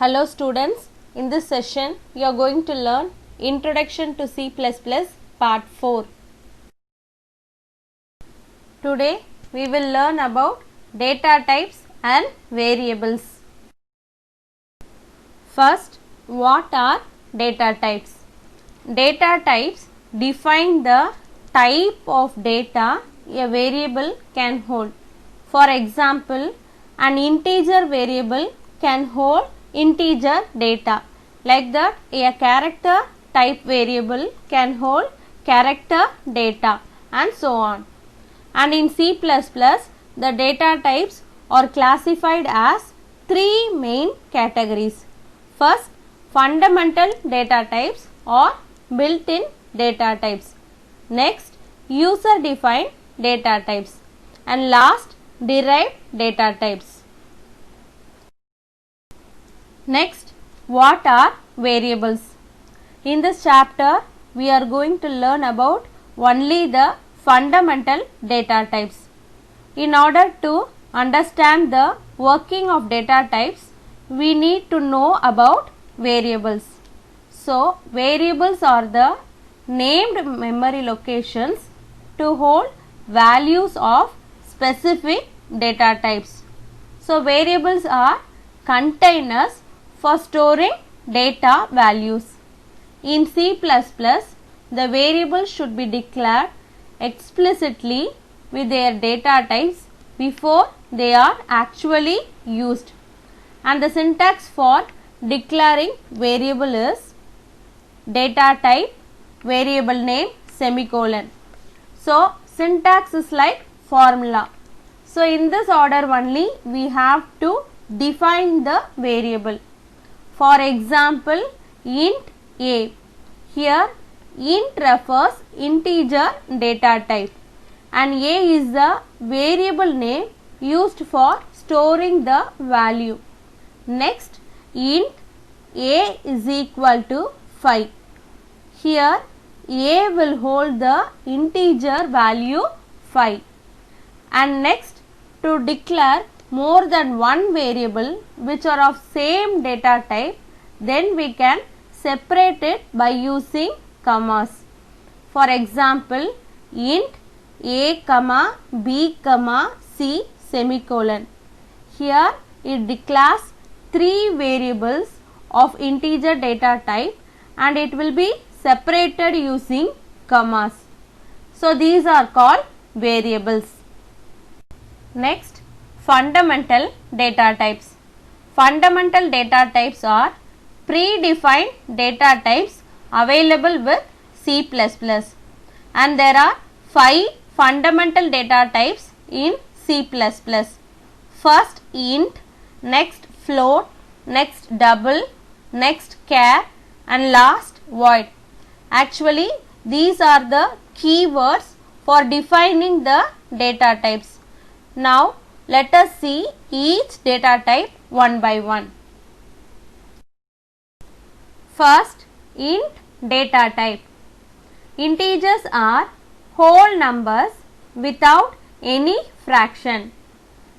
Hello students, in this session you are going to learn Introduction to C++ Part 4. Today we will learn about data types and variables. First, what are data types? Data types define the type of data a variable can hold. For example, an integer variable can hold integer data. Like that, a character type variable can hold character data and so on. And in C++, the data types are classified as three main categories. First, fundamental data types or built-in data types. Next, user-defined data types. And last, derived data types. Next, what are variables? In this chapter, we are going to learn about only the fundamental data types. In order to understand the working of data types, we need to know about variables. So, variables are the named memory locations to hold values of specific data types. So, variables are containers for storing data values. In C++, the variables should be declared explicitly with their data types before they are actually used. And the syntax for declaring variable is data type, variable name, semicolon. So, syntax is like formula. So, in this order only we have to define the variable. For example, int a. Here int refers integer data type and a is the variable name used for storing the value. Next, int a is equal to 5. Here a will hold the integer value 5. And next, to declare more than one variable which are of same data type, then we can separate it by using commas. For example, int a, b, c semicolon. Here it declares three variables of integer data type and it will be separated using commas. So, these are called variables. Next, fundamental data types. Fundamental data types are predefined data types available with C++, and there are 5 fundamental data types in C++. First int, next float, next double, next char and last void. Actually, these are the keywords for defining the data types. Now, let us see each data type one by one. First, int data type. Integers are whole numbers without any fraction,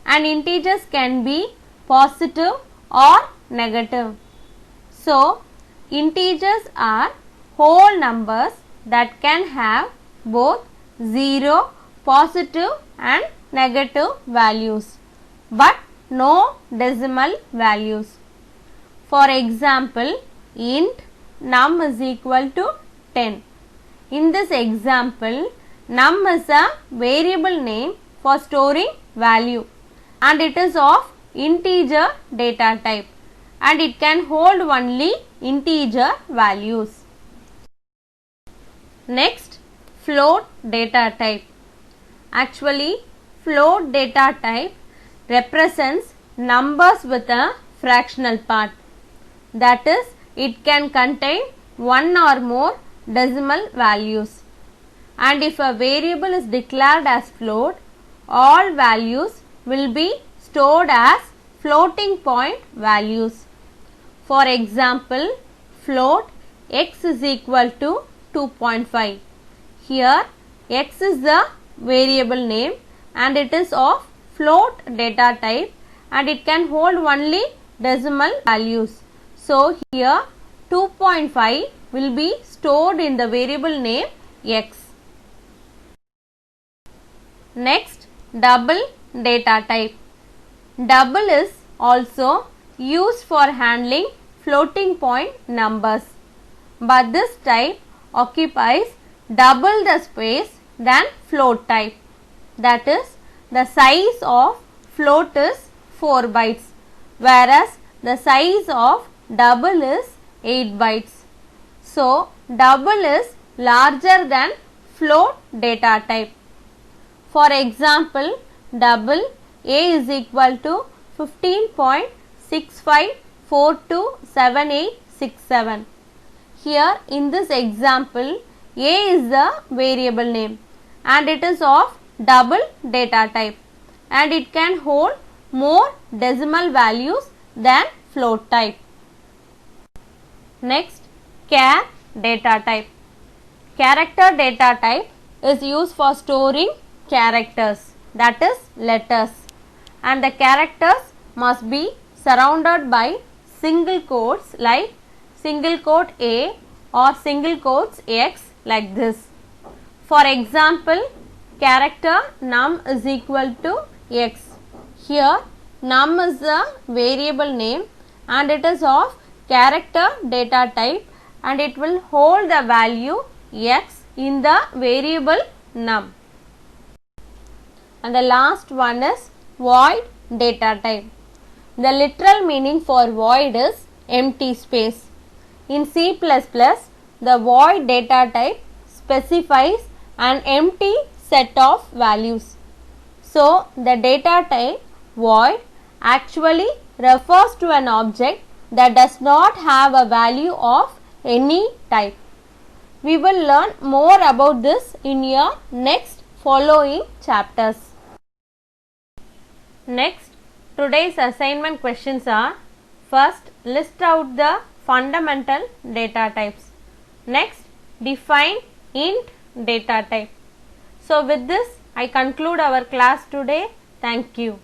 and integers can be positive or negative. So, integers are whole numbers that can have both 0, positive and negative values, but no decimal values. For example, int num is equal to 10. In this example, num is a variable name for storing value and it is of integer data type and it can hold only integer values. Next, float data type. Actually, float data type represents numbers with a fractional part. That is, it can contain one or more decimal values. And if a variable is declared as float, all values will be stored as floating point values. For example, float x is equal to 2.5. Here, x is the variable name and it is of float data type and it can hold only decimal values. So here 2.5 will be stored in the variable name x. Next, double data type. Double is also used for handling floating point numbers, but this type occupies double the space than float type. That is, the size of float is 4 bytes, whereas the size of double is 8 bytes. So, double is larger than float data type. For example, double A is equal to 15.65427867. Here in this example, A is the variable name and it is of double data type and it can hold more decimal values than float type. Next, char data type. Character data type is used for storing characters, that is letters, and the characters must be surrounded by single quotes like single quote A or single quotes X like this. For example, character num is equal to X. Here num is the variable name and it is of character data type and it will hold the value X in the variable num. And the last one is void data type. The literal meaning for void is empty space. In C++, the void data type specifies an empty set of values. So, the data type void actually refers to an object that does not have a value of any type. We will learn more about this in your next following chapters. Next, today's assignment questions are: first, list out the fundamental data types. Next, define int data type. So, with this, I conclude our class today. Thank you.